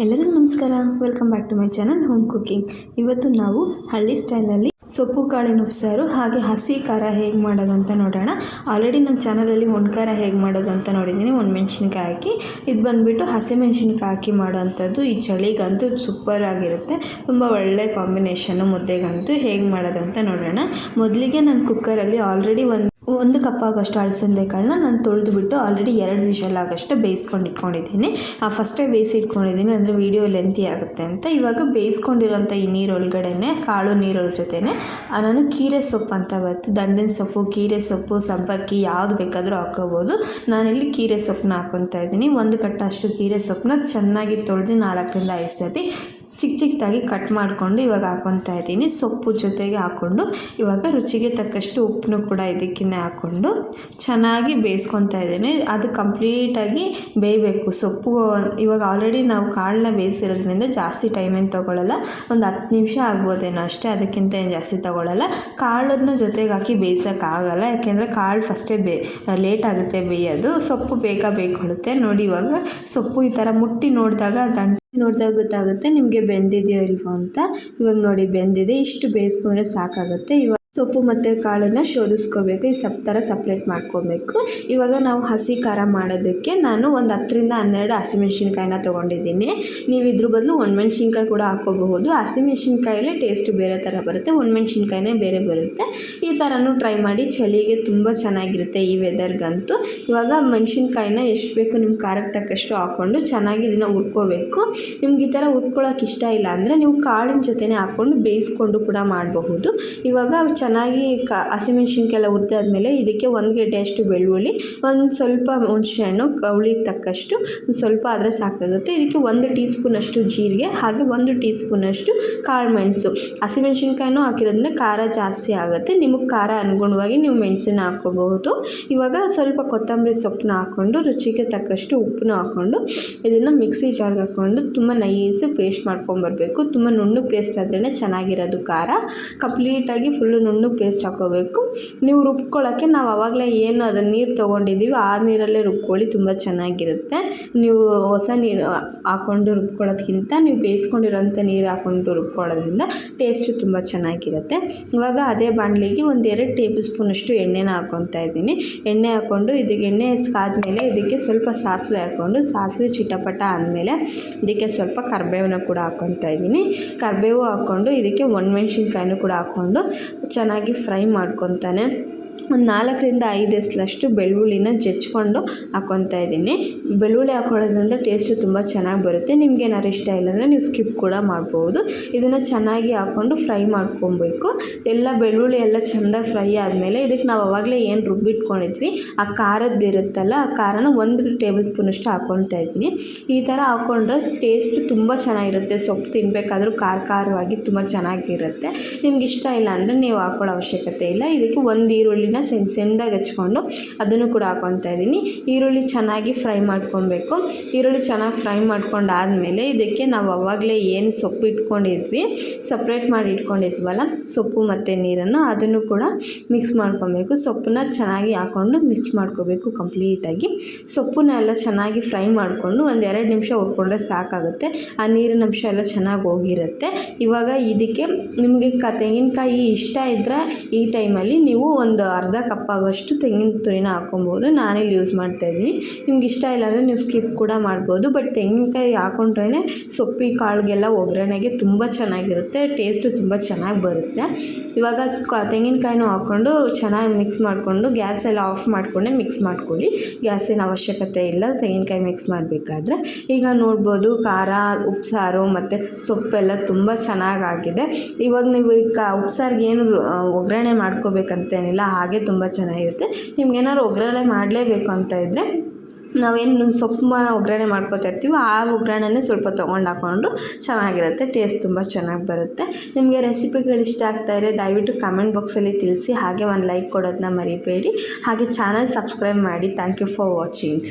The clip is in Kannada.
ಎಲ್ಲರಿಗೂ ನಮಸ್ಕಾರ. Welcome back to my channel home cooking. ಇವತ್ತು ನಾವು ಹಳ್ಳಿ ಸ್ಟೈಲಲ್ಲಿ ಸೊಪ್ಪು ಕಾಳಿನ ಉಪ್ಸಾರು ಹಾಗೆ ಹಸಿ ಖಾರ ಹೇಗೆ ಮಾಡೋದು ಅಂತ ನೋಡೋಣ. ಆಲ್ರೆಡಿ ನನ್ನ ಚಾನಲಲ್ಲಿ ಖಾರ ಹೇಗೆ ಮಾಡೋದು ಅಂತ ನೋಡಿದ್ದೀನಿ. ಮೆಣಸಿನ್ಕಾಯಿ ಹಾಕಿ, ಇದು ಬಂದುಬಿಟ್ಟು ಹಸಿಮೆಣ್ಸಿನ್ಕಾಯಿ ಹಾಕಿ ಮಾಡೋವಂಥದ್ದು. ಈ ಚಳಿಗಂತೂ ಸೂಪರ್ ಆಗಿರುತ್ತೆ, ತುಂಬ ಒಳ್ಳೆ ಕಾಂಬಿನೇಷನ್ನು. ಮುದ್ದೆಗಂತೂ ಹೇಗೆ ಮಾಡೋದು ಅಂತ ನೋಡೋಣ. ಮೊದಲಿಗೆ ನಾನು ಕುಕ್ಕರಲ್ಲಿ ಆಲ್ರೆಡಿ ಒಂದು ಕಪ್ ಆಗೋಷ್ಟು ಅಳಸಂದೆ ಕಾಳನ್ನ ನಾನು ತೊಳೆದುಬಿಟ್ಟು ಆಲ್ರೆಡಿ 2 ವಿಷಲ್ ಆಗೋಷ್ಟು ಬೇಯಿಸ್ಕೊಂಡು ಇಟ್ಕೊಂಡಿದ್ದೀನಿ. ಫಸ್ಟೇ ಬೇಯಿಸಿ ಇಟ್ಕೊಂಡಿದ್ದೀನಿ, ಅಂದರೆ ವೀಡಿಯೋ ಲೆಂತಿ ಆಗುತ್ತೆ ಅಂತ. ಇವಾಗ ಬೇಯಿಸ್ಕೊಂಡಿರೋಂಥ ಈ ನೀರೊಳಗಡೆ ಕಾಳು ನೀರೊಳ ಜೊತೆನೆ ನಾನು ಕೀರೆ ಸೊಪ್ಪು ಅಂತ ಬರುತ್ತೆ, ದಂಡಿನ ಸೊಪ್ಪು, ಕೀರೆ ಸೊಪ್ಪು, ಸಬ್ಬಕ್ಕಿ ಯಾವುದು ಬೇಕಾದರೂ ಹಾಕೋಬೋದು. ನಾನಿಲ್ಲಿ ಕೀರೆ ಸೊಪ್ಪನ್ನ ಹಾಕ್ಕೊತಾ ಇದ್ದೀನಿ. 1 ಕಟ್ಟಷ್ಟು ಕೀರೆ ಸೊಪ್ಪನ್ನ ಚೆನ್ನಾಗಿ ತೊಳೆದು 4ರಿಂದ 5 ಸತಿ ಚಿಕ್ಕದಾಗಿ ಕಟ್ ಮಾಡಿಕೊಂಡು ಇವಾಗ ಹಾಕ್ಕೊತಾ ಇದ್ದೀನಿ. ಸೊಪ್ಪು ಜೊತೆಗೆ ಹಾಕ್ಕೊಂಡು ಇವಾಗ ರುಚಿಗೆ ತಕ್ಕಷ್ಟು ಉಪ್ಪನ್ನು ಕೂಡ ಇದಕ್ಕೆ ಹಾಕ್ಕೊಂಡು ಚೆನ್ನಾಗಿ ಬೇಯಿಸ್ಕೊತಾ ಇದ್ದೀನಿ. ಅದು ಕಂಪ್ಲೀಟಾಗಿ ಬೇಯಬೇಕು ಸೊಪ್ಪು. ಇವಾಗ ಆಲ್ರೆಡಿ ನಾವು ಕಾಳನ್ನ ಬೇಯಿಸಿರೋದ್ರಿಂದ ಜಾಸ್ತಿ ಟೈಮ್ ಏನು ತೊಗೊಳ್ಳಲ್ಲ, ಒಂದು 10 ನಿಮಿಷ ಆಗ್ಬೋದೇನೋ ಅಷ್ಟೇ, ಅದಕ್ಕಿಂತ ಏನು ಜಾಸ್ತಿ ತೊಗೊಳ್ಳಲ್ಲ. ಕಾಳನ್ನ ಜೊತೆಗೆ ಹಾಕಿ ಬೇಯಿಸೋಕ್ಕಾಗಲ್ಲ, ಯಾಕೆಂದರೆ ಕಾಳು ಫಸ್ಟೇ ಲೇಟ್ ಆಗುತ್ತೆ ಬೇಯೋದು. ಸೊಪ್ಪು ಬೇಗ ಬೇಯ್ಕೊಳ್ಳುತ್ತೆ. ನೋಡಿ, ಇವಾಗ ಸೊಪ್ಪು ಈ ಥರ ಮುಟ್ಟಿ ನೋಡಿದಾಗ ಗೊತ್ತಾಗುತ್ತೆ ನಿಮಗೆ ಬೆಂದಿದೆಯೋ ಇಲ್ವೋ ಅಂತ. ಇವಾಗ ನೋಡಿ ಬೆಂದಿದೆ, ಇಷ್ಟು ಬೇಯಿಸ್ಕೊಂಡ್ರೆ ಸಾಕಾಗುತ್ತೆ. ಇವಾಗ ಸೊಪ್ಪು ಮತ್ತು ಕಾಳನ್ನು ಶೋಧಿಸ್ಕೋಬೇಕು, ಈ ಥರ ಸಪ್ರೇಟ್ ಮಾಡ್ಕೋಬೇಕು. ಇವಾಗ ನಾವು ಹಸಿ ಖಾರ ಮಾಡೋದಕ್ಕೆ ನಾನು ಒಂದು 10ರಿಂದ 12 ಹಸಿಮೆಣ್ಸಿನ್ಕಾಯಿನ ತೊಗೊಂಡಿದ್ದೀನಿ. ನೀವು ಇದ್ರ ಬದಲು ಒಣಮೆಣ್ಸಿನ್ಕಾಯಿ ಕೂಡ ಹಾಕ್ಕೋಬಹುದು. ಹಸಿಮೆಣ್ಸಿನ್ಕಾಯಲ್ಲೇ ಟೇಸ್ಟ್ ಬೇರೆ ಥರ ಬರುತ್ತೆ, ಒಣಮೆಣ್ಸಿನ್ಕಾಯಿನೇ ಬೇರೆ ಬರುತ್ತೆ. ಈ ಥರನೂ ಟ್ರೈ ಮಾಡಿ, ಚಳಿಗೆ ತುಂಬ ಚೆನ್ನಾಗಿರುತ್ತೆ ಈ ವೆದರ್ಗಂತೂ. ಇವಾಗ ಮೆಣಸಿನ್ಕಾಯಿನ ಎಷ್ಟು ಬೇಕು ನಿಮ್ಮ ಖಾರಕ್ಕೆ ತಕ್ಕಷ್ಟು ಹಾಕ್ಕೊಂಡು ಚೆನ್ನಾಗಿ ಇದನ್ನು ಹುರ್ಕೋಬೇಕು. ನಿಮ್ಗೆ ಈ ಥರ ಹುರ್ಕೊಳ್ಳೋಕೆ ಇಷ್ಟ ಇಲ್ಲ ಅಂದರೆ ನೀವು ಕಾಳಿನ ಜೊತೆನೇ ಹಾಕ್ಕೊಂಡು ಬೇಯಿಸ್ಕೊಂಡು ಕೂಡ ಮಾಡಬಹುದು. ಇವಾಗ ಚೆನ್ನಾಗಿ ಹಸಿಮೆಣ್ಸಿನ್ಕಾಯಿ ಎಲ್ಲ ಹುರಿದಾದ್ಮೇಲೆ ಇದಕ್ಕೆ 1 ಗೆಡ್ಡೆಯಷ್ಟು ಬೆಳ್ಳುಳ್ಳಿ, ಒಂದು ಸ್ವಲ್ಪ ಹುಣಸೆಹಣ್ಣು, ಹುಳಿಗೆ ತಕ್ಕಷ್ಟು ಸ್ವಲ್ಪ ಆದರೆ ಸಾಕಾಗುತ್ತೆ. ಇದಕ್ಕೆ 1 ಟೀ ಸ್ಪೂನಷ್ಟು ಜೀರಿಗೆ ಹಾಗೆ 1 ಟೀ ಸ್ಪೂನಷ್ಟು ಕಾಳು ಮೆಣಸು. ಹಸಿಮೆಣ್ಸಿನ್ಕಾಯಿನೂ ಹಾಕಿರೋದ್ರಿಂದ ಖಾರ ಜಾಸ್ತಿ ಆಗುತ್ತೆ, ನಿಮಗೆ ಖಾರ ಅನುಗುಣವಾಗಿ ನೀವು ಮೆಣಸನ್ನ ಹಾಕ್ಕೋಬಹುದು. ಇವಾಗ ಸ್ವಲ್ಪ ಕೊತ್ತಂಬರಿ ಸೊಪ್ಪನ್ನ ಹಾಕ್ಕೊಂಡು ರುಚಿಗೆ ತಕ್ಕಷ್ಟು ಉಪ್ಪನ್ನ ಹಾಕ್ಕೊಂಡು ಇದನ್ನು ಮಿಕ್ಸಿ ಜಾರ್ಗೆ ಹಾಕ್ಕೊಂಡು ತುಂಬ ನೈಸಾಗಿ ಪೇಸ್ಟ್ ಮಾಡ್ಕೊಂಬರ್ಬೇಕು. ತುಂಬ ನುಣ್ಣಗೆ ಪೇಸ್ಟ್ ಆದ್ರೇ ಚೆನ್ನಾಗಿರೋದು. ಖಾರ ಕಂಪ್ಲೀಟಾಗಿ ಫುಲ್ಲು ನುಣ್ಣಗೆ ಪೇಸ್ಟ್ ಹಾಕ್ಕೋಬೇಕು. ನೀವು ರುಬ್ಕೊಳ್ಳೋಕ್ಕೆ ನಾವು ಆವಾಗಲೇ ಏನು ಅದನ್ನು ನೀರು ತೊಗೊಂಡಿದ್ದೀವಿ ಆ ನೀರಲ್ಲೇ ರುಬ್ಕೊಳ್ಳಿ, ತುಂಬ ಚೆನ್ನಾಗಿರುತ್ತೆ. ನೀವು ಹೊಸ ನೀರು ಹಾಕ್ಕೊಂಡು ರುಬ್ಕೊಳ್ಳೋದ್ಕಿಂತ ನೀವು ಬೇಯಿಸ್ಕೊಂಡಿರೋಂಥ ನೀರು ಹಾಕ್ಕೊಂಡು ರುಬ್ಕೊಳ್ಳೋದ್ರಿಂದ ಟೇಸ್ಟು ತುಂಬ ಚೆನ್ನಾಗಿರುತ್ತೆ. ಇವಾಗ ಅದೇ ಬಾಣಲಿಗೆ 1-2 ಟೇಬಲ್ ಸ್ಪೂನಷ್ಟು ಎಣ್ಣೆನ ಹಾಕ್ಕೊತಾ ಇದ್ದೀನಿ. ಎಣ್ಣೆ ಹಾಕ್ಕೊಂಡು ಇದಕ್ಕೆ ಎಣ್ಣೆ ಕಾದ್ಮೇಲೆ ಇದಕ್ಕೆ ಸ್ವಲ್ಪ ಸಾಸಿವೆ ಹಾಕ್ಕೊಂಡು, ಸಾಸಿವೆ ಚಿಟಪಟ ಆದಮೇಲೆ ಇದಕ್ಕೆ ಸ್ವಲ್ಪ ಕರಿಬೇವನ್ನ ಕೂಡ ಹಾಕ್ಕೊತಾ ಇದ್ದೀನಿ. ಕರಿಬೇವು ಹಾಕ್ಕೊಂಡು ಇದಕ್ಕೆ ಒಣಮೆಣ್ಸಿನ್ಕಾಯಿನೂ ಕೂಡ ಹಾಕ್ಕೊಂಡು ಚೆನ್ನಾಗಿ ಫ್ರೈ ಮಾಡ್ಕೊತಾನೆ. ಒಂದು 4ರಿಂದ 5 ಎಸಲಷ್ಟು ಬೆಳ್ಳುಳ್ಳಿನ ಜಜ್ಕೊಂಡು ಹಾಕ್ಕೊತಾ ಇದ್ದೀನಿ. ಬೆಳ್ಳುಳ್ಳಿ ಹಾಕೊಳ್ಳೋದ್ರಿಂದ ಟೇಸ್ಟು ತುಂಬ ಚೆನ್ನಾಗಿ ಬರುತ್ತೆ. ನಿಮ್ಗೆ ಏನಾದ್ರು ಇಷ್ಟ ಇಲ್ಲ ಅಂದರೆ ನೀವು ಸ್ಕಿಪ್ ಕೂಡ ಮಾಡ್ಬೋದು. ಇದನ್ನು ಚೆನ್ನಾಗಿ ಹಾಕ್ಕೊಂಡು ಫ್ರೈ ಮಾಡ್ಕೊಬೇಕು. ಎಲ್ಲ ಬೆಳ್ಳುಳ್ಳಿ ಎಲ್ಲ ಚೆಂದಾಗಿ ಫ್ರೈ ಆದಮೇಲೆ ಇದಕ್ಕೆ ನಾವು ಆವಾಗಲೇ ಏನು ರುಬ್ಬಿಟ್ಕೊಂಡಿದ್ವಿ ಆ ಖಾರದ್ದು ಇರುತ್ತಲ್ಲ, ಆ ಖಾರನ 1 ಟೇಬಲ್ ಸ್ಪೂನಷ್ಟು ಹಾಕ್ಕೊತಾ ಇದ್ದೀನಿ. ಈ ಥರ ಹಾಕ್ಕೊಂಡ್ರೆ ಟೇಸ್ಟ್ ತುಂಬ ಚೆನ್ನಾಗಿರುತ್ತೆ. ಸೊಪ್ಪು ತಿನ್ನಬೇಕಾದ್ರೂ ಖಾರವಾಗಿ ತುಂಬ ಚೆನ್ನಾಗಿರುತ್ತೆ. ನಿಮ್ಗೆ ಇಷ್ಟ ಇಲ್ಲ ಅಂದರೆ ನೀವು ಹಾಕೊಳ್ಳೋ ಅವಶ್ಯಕತೆ ಇಲ್ಲ. ಇದಕ್ಕೆ 1 ಈರುಳ್ಳಿನ ಸಣ್ಣದಾಗಿ ಹಚ್ಕೊಂಡು ಅದನ್ನು ಕೂಡ ಹಾಕ್ಕೊತಾ ಇದ್ದೀನಿ. ಈರುಳ್ಳಿ ಚೆನ್ನಾಗಿ ಫ್ರೈ ಮಾಡ್ಕೊಬೇಕು. ಈರುಳ್ಳಿ ಚೆನ್ನಾಗಿ ಫ್ರೈ ಮಾಡ್ಕೊಂಡಾದಮೇಲೆ ಇದಕ್ಕೆ ನಾವು ಆವಾಗಲೇ ಏನು ಸೊಪ್ಪು ಇಟ್ಕೊಂಡಿದ್ವಿ, ಸಪ್ರೇಟ್ ಮಾಡಿ ಇಟ್ಕೊಂಡಿದ್ವಲ್ಲ ಸೊಪ್ಪು ಮತ್ತು ನೀರನ್ನು, ಅದನ್ನು ಕೂಡ ಮಿಕ್ಸ್ ಮಾಡ್ಕೊಬೇಕು. ಸೊಪ್ಪನ್ನ ಚೆನ್ನಾಗಿ ಹಾಕ್ಕೊಂಡು ಮಿಕ್ಸ್ ಮಾಡ್ಕೋಬೇಕು ಕಂಪ್ಲೀಟಾಗಿ. ಸೊಪ್ಪನ್ನ ಎಲ್ಲ ಚೆನ್ನಾಗಿ ಫ್ರೈ ಮಾಡಿಕೊಂಡು 1-2 ನಿಮಿಷ ಹುರ್ಕೊಂಡ್ರೆ ಸಾಕಾಗುತ್ತೆ. ಆ ನೀರಿನ ಅಂಶ ಎಲ್ಲ ಚೆನ್ನಾಗಿ ಹೋಗಿರುತ್ತೆ. ಇವಾಗ ಇದಕ್ಕೆ ನಿಮಗೆ ತೆಂಗಿನಕಾಯಿ ಇಷ್ಟ ಇದ್ದರೆ ಈ ಟೈಮಲ್ಲಿ ನೀವು ಒಂದು ಅರ್ಧ ಕಪ್ ಆಗೋಷ್ಟು ತೆಂಗಿನ ತುರಿನ ಹಾಕ್ಕೊಬೋದು. ನಾನಿಲ್ಲಿ ಯೂಸ್ ಮಾಡ್ತಾಯಿದ್ದೀನಿ. ನಿಮ್ಗೆ ಇಷ್ಟ ಇಲ್ಲ ಅಂದರೆ ನೀವು ಸ್ಕಿಪ್ ಕೂಡ ಮಾಡ್ಬೋದು. ಬಟ್ ತೆಂಗಿನಕಾಯಿ ಹಾಕ್ಕೊಂಡ್ರೇ ಸೊಪ್ಪಿ ಕಾಳಿಗೆಲ್ಲ ಒಗ್ಗರಣೆಗೆ ತುಂಬ ಚೆನ್ನಾಗಿರುತ್ತೆ, ಟೇಸ್ಟು ತುಂಬ ಚೆನ್ನಾಗಿ ಬರುತ್ತೆ. ಇವಾಗ ತೆಂಗಿನಕಾಯಿನೂ ಹಾಕ್ಕೊಂಡು ಚೆನ್ನಾಗಿ ಮಿಕ್ಸ್ ಮಾಡಿಕೊಂಡು ಗ್ಯಾಸ್ ಎಲ್ಲ ಆಫ್ ಮಾಡಿಕೊಂಡೆ ಮಿಕ್ಸ್ ಮಾಡ್ಕೊಳ್ಳಿ. ಗ್ಯಾಸಿನ ಅವಶ್ಯಕತೆ ಇಲ್ಲ ತೆಂಗಿನಕಾಯಿ ಮಿಕ್ಸ್ ಮಾಡಬೇಕಾದ್ರೆ. ಈಗ ನೋಡ್ಬೋದು ಖಾರ, ಉಪ್ಸಾರು ಮತ್ತು ಸೊಪ್ಪೆಲ್ಲ ತುಂಬ ಚೆನ್ನಾಗಾಗಿದೆ. ಇವಾಗ ನೀವು ಉಪ್ಸಾರಿಗೆ ಏನು ಒಗ್ಗರಣೆ ಮಾಡ್ಕೋಬೇಕಂತೇನಿಲ್ಲ, ಹಾಗೆ ತುಂಬ ಚೆನ್ನಾಗಿರುತ್ತೆ. ನಿಮ್ಗೇನಾದ್ರು ಒಗ್ಗರಣೆ ಮಾಡಲೇಬೇಕು ಅಂತ ಇದ್ದರೆ ನಾವೇನು ಸೊಪ್ಪು ಒಗ್ಗರಣೆ ಮಾಡ್ಕೊತಾ ಇರ್ತೀವಿ ಆ ಒಗ್ಗರಣೆನೇ ಸ್ವಲ್ಪ ತೊಗೊಂಡು ಹಾಕ್ಕೊಂಡ್ರು ಚೆನ್ನಾಗಿರುತ್ತೆ, ಟೇಸ್ಟ್ ತುಂಬ ಚೆನ್ನಾಗಿ ಬರುತ್ತೆ. ನಿಮಗೆ ರೆಸಿಪಿಗಳು ಇಷ್ಟ ಆಗ್ತಾಯಿದ್ರೆ ದಯವಿಟ್ಟು ಕಮೆಂಟ್ ಬಾಕ್ಸಲ್ಲಿ ತಿಳಿಸಿ. ಹಾಗೆ ಒಂದು ಲೈಕ್ ಕೊಡೋದನ್ನ ಮರಿಬೇಡಿ. ಹಾಗೆ ಚಾನಲ್ ಸಬ್ಸ್ಕ್ರೈಬ್ ಮಾಡಿ. Thank you for watching.